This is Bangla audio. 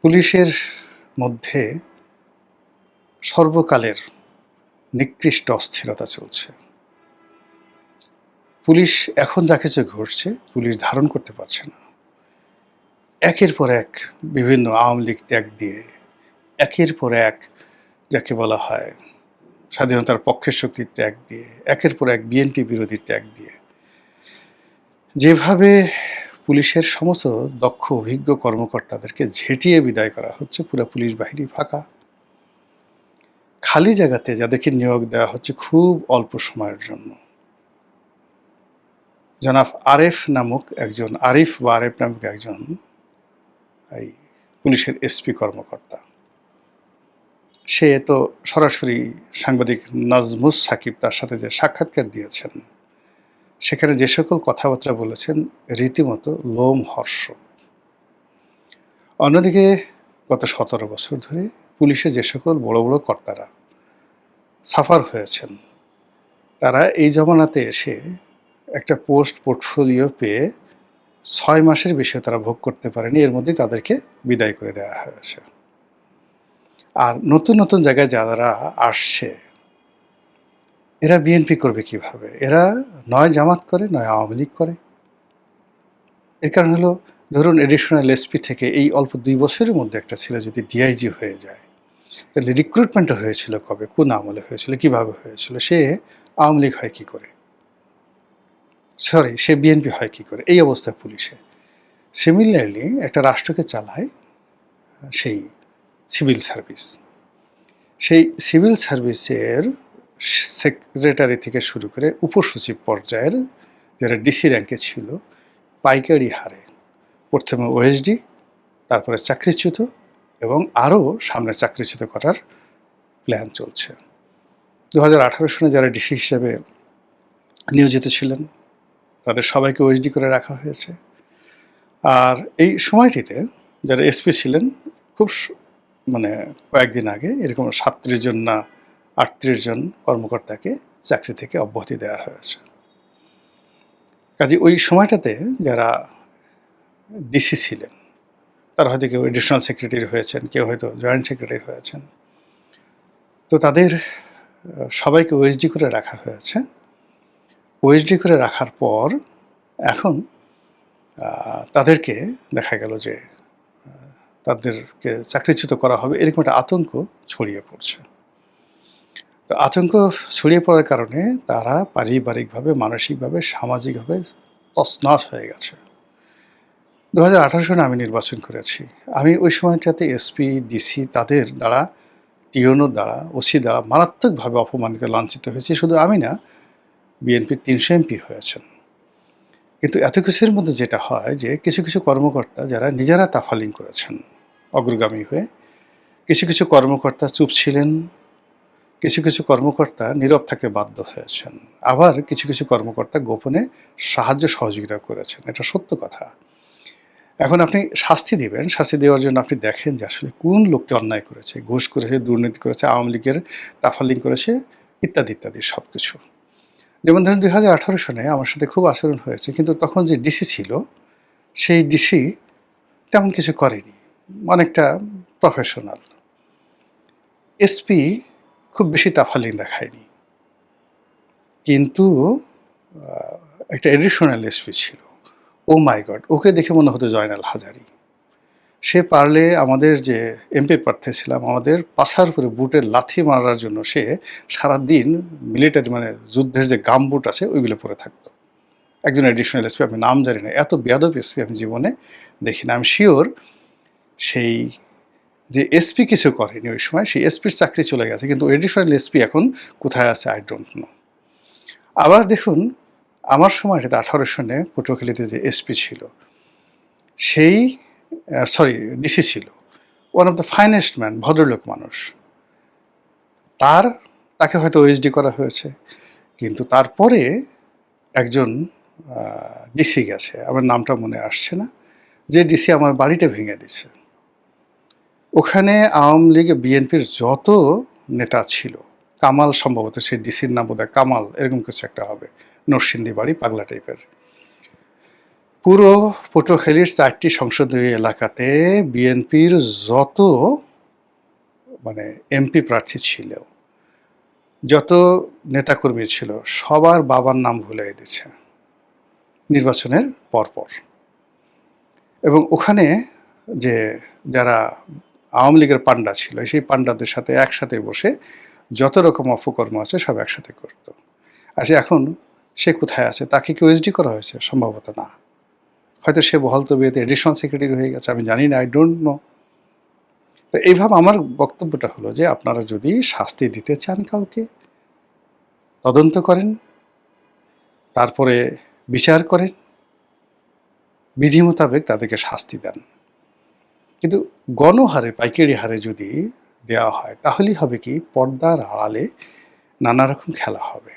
পুলিশের মধ্যে সর্বকালের নিকৃষ্ট অস্থিরতা চলছে। পুলিশ এখন যা কিছু ঘটছে, পুলিশ ধারণ করতে পারছে না। একের পর এক বিভিন্ন আওয়ামী লীগ ট্যাগ দিয়ে, একের পর এক যাকে বলা হয় স্বাধীনতার পক্ষের শক্তির ট্যাগ দিয়ে, একের পর এক বিএনপি বিরোধী ট্যাগ দিয়ে যেভাবে পুলিশের সমস্ত দক্ষ অভিজ্ঞ কর্মকর্তাদেরকে ঝেঁটিয়ে বিদায় করা হচ্ছে, পুরো পুলিশ বাহিনী ফাঁকা। খালি জায়গাতে যাদেরকে নিয়োগ দেওয়া হচ্ছে খুব অল্প সময়ের জন্য। জনাব আরিফ নামক একজন এই পুলিশের এসপি কর্মকর্তা, সে তো সরাসরি সাংবাদিক নাজমুস সাকিব তার সাথে যে সাক্ষাৎকার দিয়েছেন, সেখানে যে সকল কথাবার্তা বলেছেন রীতিমতো লোমহর্ষক। অন্যদিকে গত 17 বছর ধরে পুলিশে যে সকল বড় বড় কর্তারা সাফার হয়েছেন, তারা এই জমানাতে এসে একটা পোর্টফোলিও পেয়ে 6 মাসের বেশি তারা ভোগ করতে পারেনি, এর মধ্যেই তাদেরকে বিদায় করে দেওয়া হয়েছে। আর নতুন নতুন জায়গায় যারা আসছে, এরা বিএনপি করবে কিভাবে? এরা নয় জামাত করে, নয় আওয়ামী লীগ করে। এর কারণ হলো, ধরুন এডিশনাল এসপি থেকে এই অল্প 2 বছরের মধ্যে একটা ছেলে যদি ডিআইজি হয়ে যায়, তাহলে রিক্রুটমেন্টটা হয়েছিল কবে, কোন আমলে হয়েছিল, কিভাবে হয়েছিল? সে আওয়ামী লীগ হয় কি করে, সে বিএনপি হয় কি করে? এই অবস্থায় পুলিশে। সিমিলারলি একটা রাষ্ট্রকে চালায় সেই সিভিল সার্ভিস। সেই সিভিল সার্ভিসের সেক্রেটারি থেকে শুরু করে উপসচিব পর্যায়ের যারা ডিসি র্যাঙ্কে ছিল, পাইকারি হারে প্রথমে ওএসডি, তারপরে চাকরিচ্যুত, এবং আরও সামনে চাকরিচ্যুত করার প্ল্যান চলছে। 2018 সনে যারা ডিসি হিসেবে নিয়োজিত ছিলেন, তাদের সবাইকে ওএসডি করে রাখা হয়েছে। আর এই সময়টিতে যারা এসপি ছিলেন, খুব কয়েকদিন আগে এরকম 37 জন না 38 জন কর্মকর্তাকে চাকরি থেকে অব্যাহতি দেওয়া হয়েছে। কাজে ওই সময়টাতে যারা ডিসি ছিলেন, তারা হয়তো কেউ এডিশনাল সেক্রেটারি হয়েছেন, কেউ হয়তো জয়েন্ট সেক্রেটারি হয়েছেন, তো তাদের সবাইকে ওএসডি করে রাখা হয়েছে। ওএসডি করে রাখার পর এখন তাদেরকে দেখা গেল যে তাদেরকে চাকরিচ্যুত করা হবে, এরকম একটা আতঙ্ক ছড়িয়ে পড়ছে। তো আতঙ্ক ছড়িয়ে পড়ার কারণে তারা পারিবারিকভাবে, মানসিকভাবে, সামাজিকভাবে তছনছ হয়ে গেছে। 2018 সনে আমি নির্বাচন করেছি। আমি ওই সময়টাতে এসপি, ডিসি তাদের দ্বারা, টিওনোর দ্বারা, ওসি দ্বারা মারাত্মকভাবে অপমানিত, লাঞ্ছিত হয়েছি। শুধু আমি না, বিএনপির 300 এমপি হয়েছেন। কিন্তু এত কিছুর মধ্যে যেটা হয় যে কিছু কিছু কর্মকর্তা যারা নিজেরা তাফালিং করেছেন অগ্রগামী হয়ে, কিছু কিছু কর্মকর্তা চুপ ছিলেন, কিছু কিছু কর্মকর্তা নীরব থাকতে বাধ্য হয়েছেন, আবার কিছু কিছু কর্মকর্তা গোপনে সাহায্য সহযোগিতা করেছেন। এটা সত্য কথা। এখন আপনি শাস্তি দিবেন, শাস্তি দেওয়ার জন্য আপনি দেখেন যে আসলে কোন লোকটি অন্যায় করেছে, ঘুষ করেছে, দুর্নীতি করেছে, আওয়ামী লীগের তাফালিং করেছে, ইত্যাদি ইত্যাদি সব কিছু। যেমন ধরুন 2018 সনে আমার সাথে খুব আচরণ হয়েছে, কিন্তু তখন যে ডিসি ছিল, সেই ডিসি তেমন কিছু করেনি, অনেকটা প্রফেশনাল। এসপি খুব বেশি তাফালিং দেখায়নি, কিন্তু একটা এডিশনাল এসপি ছিল, ও মাই গড, ওকে দেখে মনে হতো জয়নাল হাজারি। সে পারলে আমাদের যে এমপি প্রার্থী ছিলাম, আমাদের পাছার উপরে বুটের লাথি মারার জন্য সে সারাদিন মিলিটারি যুদ্ধের যে গাম বুট আছে ওইগুলো পরে থাকতো। একজন এডিশনাল এসপি, আমি নাম জানি না, এত বেয়াদব এসপি আমি জীবনে দেখি না। আমি শিওর সেই যে এসপি কিছু করেনি ওই সময়, সেই এসপির চাকরি চলে গেছে, কিন্তু এডিশনাল এসপি এখন কোথায় আছে আই ডোন্ট নো। আবার দেখুন, আমার সময়টাতে 18 সনে পটুয়াখালীতে যে এসপি ছিল, সেই ডিসি ছিল, one of the finest man, ভদ্রলোক মানুষ। তাকে হয়তো ওএসডি করা হয়েছে, কিন্তু তারপরে একজন ডিসি গেছে, আমার নামটা মনে আসছে না, যে ডিসি আমার বাড়িটা ভেঙে দিছে। ওখানে আওয়ামী লীগ, বিএনপির যত নেতা ছিল, কামাল সম্ভবত সেই ডিসির নাম বোধহয় কামাল, এরকম কিছু একটা হবে, নরসিংদী বাড়ি, পাগলা টাইপের। পুরো পটুয়াখালীর ৪টি সংসদীয় এলাকাতে বিএনপির যত এমপি প্রার্থী ছিল, যত নেতাকর্মী ছিল, সবার বাবার নাম ভুলিয়ে দিচ্ছে নির্বাচনের পরপর। এবং ওখানে যে যারা আওয়ামী লীগের পান্ডা ছিল, সেই পান্ডাদের সাথে একসাথে বসে যত রকম অপকর্ম আছে সব একসাথে করত। আচ্ছা, এখন সে কোথায় আছে? তাকে কি ওএসডি করা হয়েছে? সম্ভবত না। হয়তো সে বহাল তবিয়তে এডিশনাল সেক্রেটারি হয়ে গেছে, আমি জানি না, আই ডোন্ট নো। তো এইভাবে আমার বক্তব্যটা হলো যে আপনারা যদি শাস্তি দিতে চান কাউকে, তদন্ত করেন, তারপরে বিচার করেন, বিধি মোতাবেক তাদেরকে শাস্তি দেন। কিন্তু গণহারে, পাইকারি হারে যদি দেওয়া হয়, তাহলেই হবে কি, পর্দার আড়ালে নানা রকম খেলা হবে।